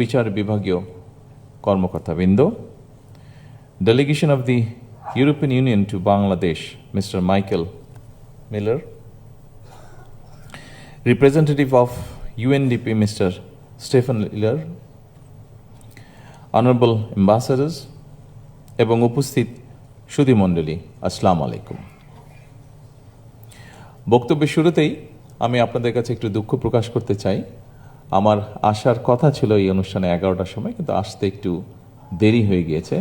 বিচার বিভাগীয় কর্মকর্তাবৃন্দ, delegation of the European Union to Bangladesh, Mr. Michael Miller, representative of UNDP, Mr. Stephen Miller, honorable ambassadors এবং উপস্থিত সুধীমণ্ডলী, আসসালামু আলাইকুম। বক্তব্যের শুরুতেই আমি আপনাদের কাছে একটু দুঃখ প্রকাশ করতে চাই। আমার আসার কথা ছিল এই অনুষ্ঠানে 11টার সময়, কিন্তু আসতে একটু দেরি হয়ে গিয়েছে।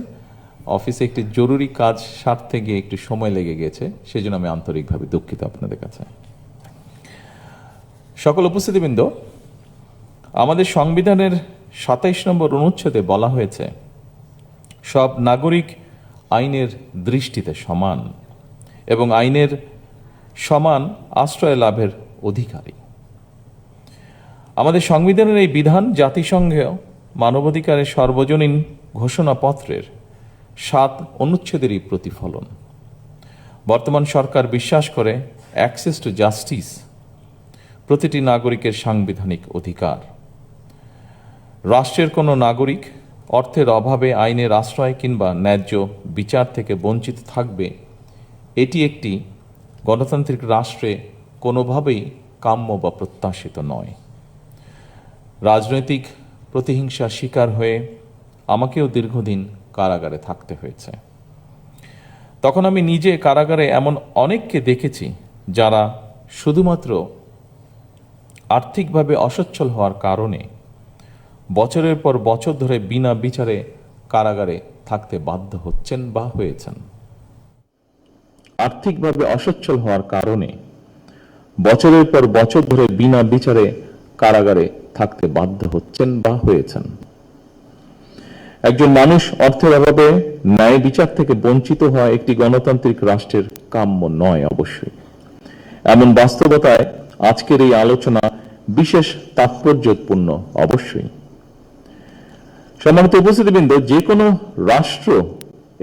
অফিসে একটি জরুরি কাজ সারতে গিয়ে একটু সময় লেগে গিয়েছে, সেই জন্য আমি আন্তরিকভাবে দুঃখিত আপনাদের কাছে। সকল উপস্থিতিবৃন্দ, আমাদের সংবিধানের 27 নম্বর অনুচ্ছেদে বলা হয়েছে সব নাগরিক আইনের দৃষ্টিতে সমান এবং আইনের সমান আশ্রয় লাভের অধিকারী। আমাদের সংবিধানের এই বিধান জাতিসংঘের মানবাধিকারের সর্বজনীন ঘোষণাপত্রের 7 অনুচ্ছেদেরই প্রতিফলন। বর্তমান সরকার বিশ্বাস করে অ্যাক্সেস টু জাস্টিস প্রতিটি নাগরিকের সাংবিধানিক অধিকার। রাষ্ট্রের কোনো নাগরিক অর্থের অভাবে আইনের আশ্রয় কিংবা ন্যায্য বিচার থেকে বঞ্চিত থাকবে, এটি একটি গণতান্ত্রিক রাষ্ট্রে কোনোভাবেই কাম্য বা প্রত্যাশিত নয়। রাজনৈতিক প্রতিহিংসার শিকার হয়ে আমাকেও দীর্ঘদিন কারাগারে থাকতে হয়েছে। তখন আমি নিজে কারাগারে এমন অনেককে দেখেছি যারা শুধুমাত্র আর্থিকভাবে অসচ্ছল হওয়ার কারণে বছরের পর বছর ধরে বিনা বিচারে কারাগারে থাকতে বাধ্য হচ্ছেন বা হয়েছেন। আর্থিকভাবে অসচ্ছল হওয়ার কারণে বছরের পর বছর ধরে বিনা বিচারে কারাগারে থাকতে বাধ্য হচ্ছেন বা হয়েছেন। একজন মানুষ অর্থের অভাবে ন্যায় বিচার থেকে বঞ্চিত হওয়া একটি গণতান্ত্রিক রাষ্ট্রের কাম্য নয়। অবশ্যই এমন বাস্তবতায় আজকের এই আলোচনা বিশেষ তাৎপর্যপূর্ণ। অবশ্যই সম্মানিত উপস্থিতিবৃন্দ, যে কোনো রাষ্ট্র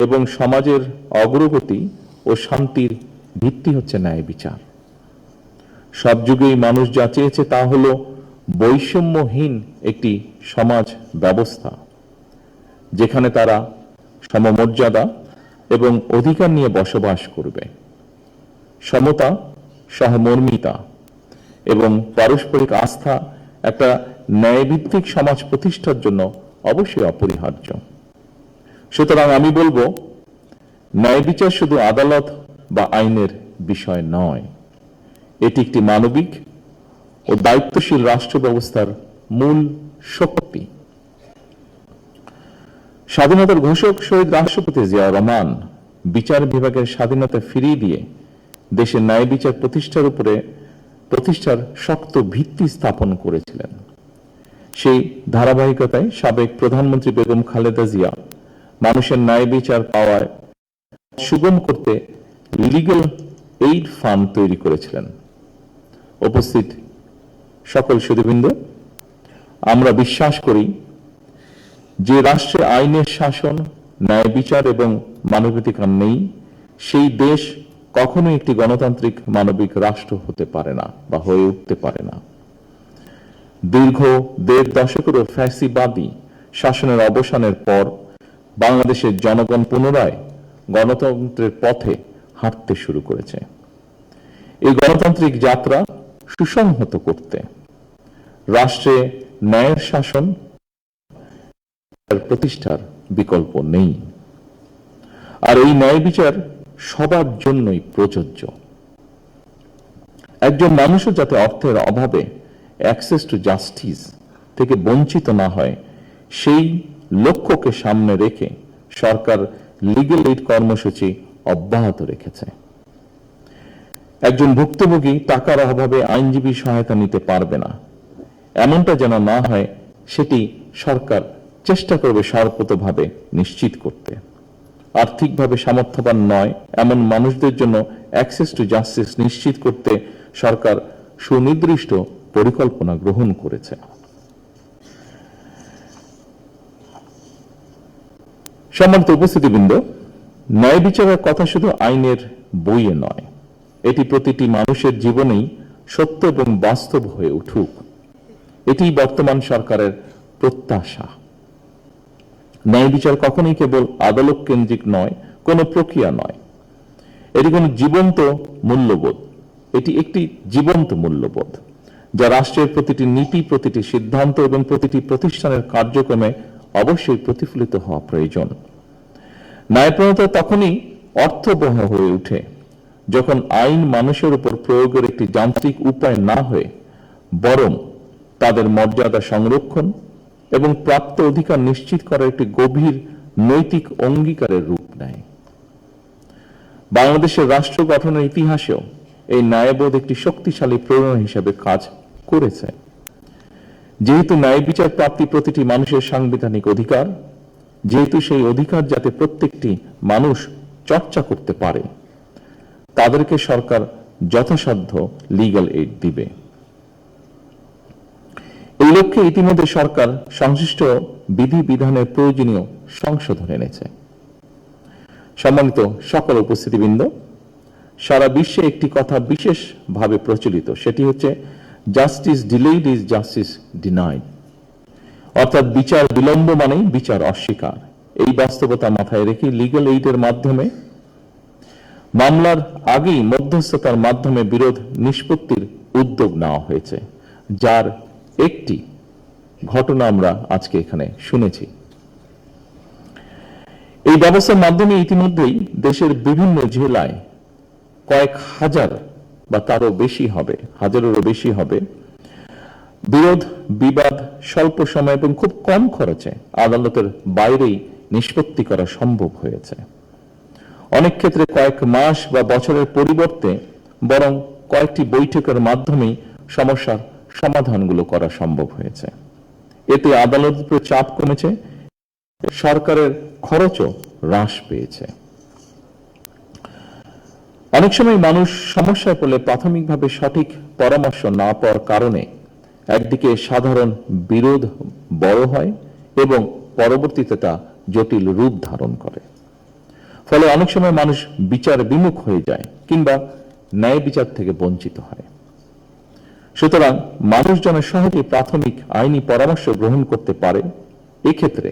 এবং সমাজের অগ্রগতি ও শান্তির ভিত্তি হচ্ছে ন্যায় বিচার। সব যুগেই মানুষ যা চেয়েছে তা হলো বৈষম্যহীন একটি সমাজ ব্যবস্থা, যেখানে তারা সমমর্যাদা এবং অধিকার নিয়ে বসবাস করবে। সমতা, সহমর্মিতা এবং পারস্পরিক আস্থা একটা ন্যায়ভিত্তিক সমাজ প্রতিষ্ঠার জন্য অবশ্যই অপরিহার্য। সুতরাং আমি বলবো, ন্যায় বিচার শুধু আদালত বা আইনের বিষয় নয়, এটি একটি মানবিক ও দায়িত্বশীল রাষ্ট্র ব্যবস্থার মূল শক্তি। স্বাধীনতার ঘোষক শহীদ রাষ্ট্রপতি জিয়াউর রহমান বিচার বিভাগের স্বাধীনতা ফিরিয়ে দিয়ে দেশের ন্যায় বিচার প্রতিষ্ঠার শক্ত ভিত্তি স্থাপন করেছিলেন। সেই ধারাবাহিকতায় সাবেক প্রধানমন্ত্রী বেগম খালেদা জিয়া মানুষের ন্যায় বিচার পাওয়ায় সুগম করতে লিগ্যাল এইড ফান্ড তৈরি করেছিলেন। উপস্থিত সকল সুধীবৃন্দ, আমরা বিশ্বাস করি যে রাষ্ট্রে আইনের শাসন, ন্যায় বিচার এবং মানবাধিকার নেই, সেই দেশ কখনোই একটি গণতান্ত্রিক মানবিক রাষ্ট্র হতে পারে না বা হয়ে উঠতে পারে না। দীর্ঘ 1.5 দশকেরও ফ্যাসিবাদী শাসনের অবসানের পর বাংলাদেশের জনগণ পুনরায় গণতন্ত্রের পথে হাঁটতে শুরু করেছে। এই গণতান্ত্রিক যাত্রা সুসংহত করতে রাষ্ট্রে ন্যায়ের শাসন প্রতিষ্ঠার বিকল্প নেই, আর এই ন্যায় বিচার সবার জন্যই প্রযোজ্য। একজন মানুষও যাতে অর্থের অভাবে অ্যাক্সেস টু জাস্টিস থেকে বঞ্চিত না হয়, সেই লক্ষ্যকে সামনে রেখে সরকার লিগ্যাল এইড কর্মসূচি অব্যাহত রেখেছে। একজন ভুক্তভোগী টাকার অভাবে আইনজীবী সহায়তা নিতে পারবে না, এমনটা যেন না হয়, সেটি সরকার চেষ্টা করবে সর্বতোভাবে নিশ্চিত করতে। আর্থিকভাবে সামর্থ্যবান নয় এমন মানুষদের জন্য অ্যাক্সেস টু জাস্টিস নিশ্চিত করতে সরকার সুনির্দিষ্ট পরিকল্পনা গ্রহণ করেছে। সম্মানিত উপস্থিতিবৃন্দ, ন্যায় বিচারের কথা শুধু আইনের বইয়ে নয়, এটি প্রতিটি মানুষের জীবনেই সত্য এবং বাস্তব হয়ে উঠুক, এটি বর্তমান সরকারের প্রত্যাশা। ন্যায় বিচার কখনোই কেবল আদালত কেন্দ্রিক নয়, কোনো প্রক্রিয়া নয়, এটি কোনো জীবন্ত মূল্যবোধ। এটি একটি জীবন্ত মূল্যবোধ যা রাষ্ট্রের প্রতিটি নীতি, প্রতিটি সিদ্ধান্ত এবং প্রতিটি প্রতিষ্ঠানের কার্যক্রমে অবশ্যই প্রতিফলিত হওয়া প্রয়োজন। ন্যায়প্রণতা তখনই অর্থবহ হয়ে ওঠে যখন আইন মানুষের উপর প্রয়োগের একটি যান্ত্রিক উপায় না হয়ে বরং তাদের মর্যাদা সংরক্ষণ এবং প্রাপ্ত অধিকার নিশ্চিত করার একটি গভীর নৈতিক অঙ্গীকারের রূপ নেয়। বাংলাদেশের রাষ্ট্র গঠনের ইতিহাসেও এই ন্যায়বোধ একটি শক্তিশালী প্রেরণা হিসেবে কাজ করেছে। যেহেতু ন্যায় বিচার প্রাপ্তি প্রতিটি মানুষের সাংবিধানিক অধিকার, যেহেতু সেই অধিকার যাতে প্রত্যেকটি মানুষ চর্চা করতে পারে, তাদেরকে সরকার যথাসাধ্য লিগ্যাল এইড দিবে। এই লক্ষ্যে ইতিমধ্যে সরকার সংশ্লিষ্ট বিধিবিধানের প্রয়োজনীয় সংশোধন এনেছে। সম্মানিত সকল উপস্থিতিবৃন্দ, সারা বিশ্বে একটি কথা বিশেষভাবে প্রচলিত, সেটি হচ্ছে justice delayed is justice denied, অর্থাৎ বিচার বিলম্ব মানেই বিচার অস্বীকার। এই বাস্তবতা মাথায় রেখে লিগ্যাল এইডের মাধ্যমে মামলার আগেই মধ্যস্থতার মাধ্যমে বিরোধ নিষ্পত্তির উদ্যোগ নেওয়া হয়েছে, যার একটি ঘটনা আমরা আজকে এখানে শুনেছি। এই ব্যবস্থার মাধ্যমে ইতিমধ্যেই দেশের বিভিন্ন জেলায় কয়েক হাজার বা তারও বেশি হবে, হাজারেরও বেশি হবে, বিরোধ বিবাদ স্বল্প সময় এবং খুব কম খরচে আদালতের বাইরেই নিষ্পত্তি করা সম্ভব হয়েছে। অনেক ক্ষেত্রে কয়েক মাস বা বছরের পরিবর্তে বরং কয়েকটি বৈঠকের মাধ্যমেই সমস্যার সমাধানগুলো করা সম্ভব হয়েছে। এতে আদালতের উপর চাপ কমেছে, সরকারের খরচও হ্রাস পেয়েছে। অনেক সময় মানুষ সমস্যায় পড়লে প্রাথমিকভাবে সঠিক পরামর্শ না পাওয়ার কারণে একদিকে সাধারণ বিরোধ বড় হয় এবং পরবর্তীতে তা জটিল রূপ ধারণ করে। ফলে অনেক সময় মানুষ বিচার বিমুখ হয়ে যায় কিংবা ন্যায় বিচার থেকে বঞ্চিত হয়। সুতরাং মানুষ যেন সহজে প্রাথমিক আইনি পরামর্শ গ্রহণ করতে পারে, এক্ষেত্রে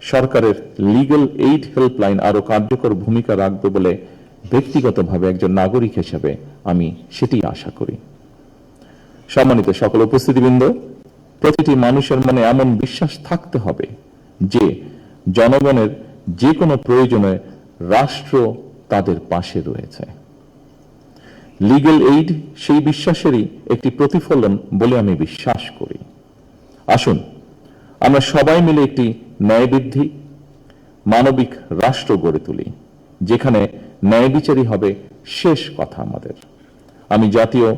সরকারের লিগ্যাল এইড হেল্পলাইন আরো কার্যকর ভূমিকা রাখবে বলে ব্যক্তিগতভাবে একজন নাগরিক হিসেবে আমি সেটি আশা করি। সম্মানিত সকল উপস্থিতিবৃন্দ, প্রতিটি মানুষের মনে এমন বিশ্বাস থাকতে হবে যে জনগণের যে কোনো প্রয়োজনে রাষ্ট্র তাদের পাশে রয়েছে। লিগ্যাল এইড সেই বিশ্বাসেরই একটি প্রতিফলন বলে আমি বিশ্বাস করি। আসুন আমরা সবাই মিলে একটি ন্যায়বৃদ্ধি মানবিক রাষ্ট্র গড়ে তুলি, যেখানে ন্যায় বিচারই হবে শেষ কথা আমাদের। আমি জাতীয়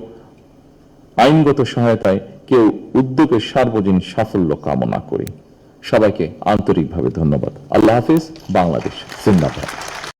আইনগত সহায়তায় কেউ উদ্যোগের সার্বজনীন সাফল্য কামনা করি। সবাইকে আন্তরিকভাবে ধন্যবাদ। আল্লাহ হাফিজ। বাংলাদেশ জিন্দাবাদ।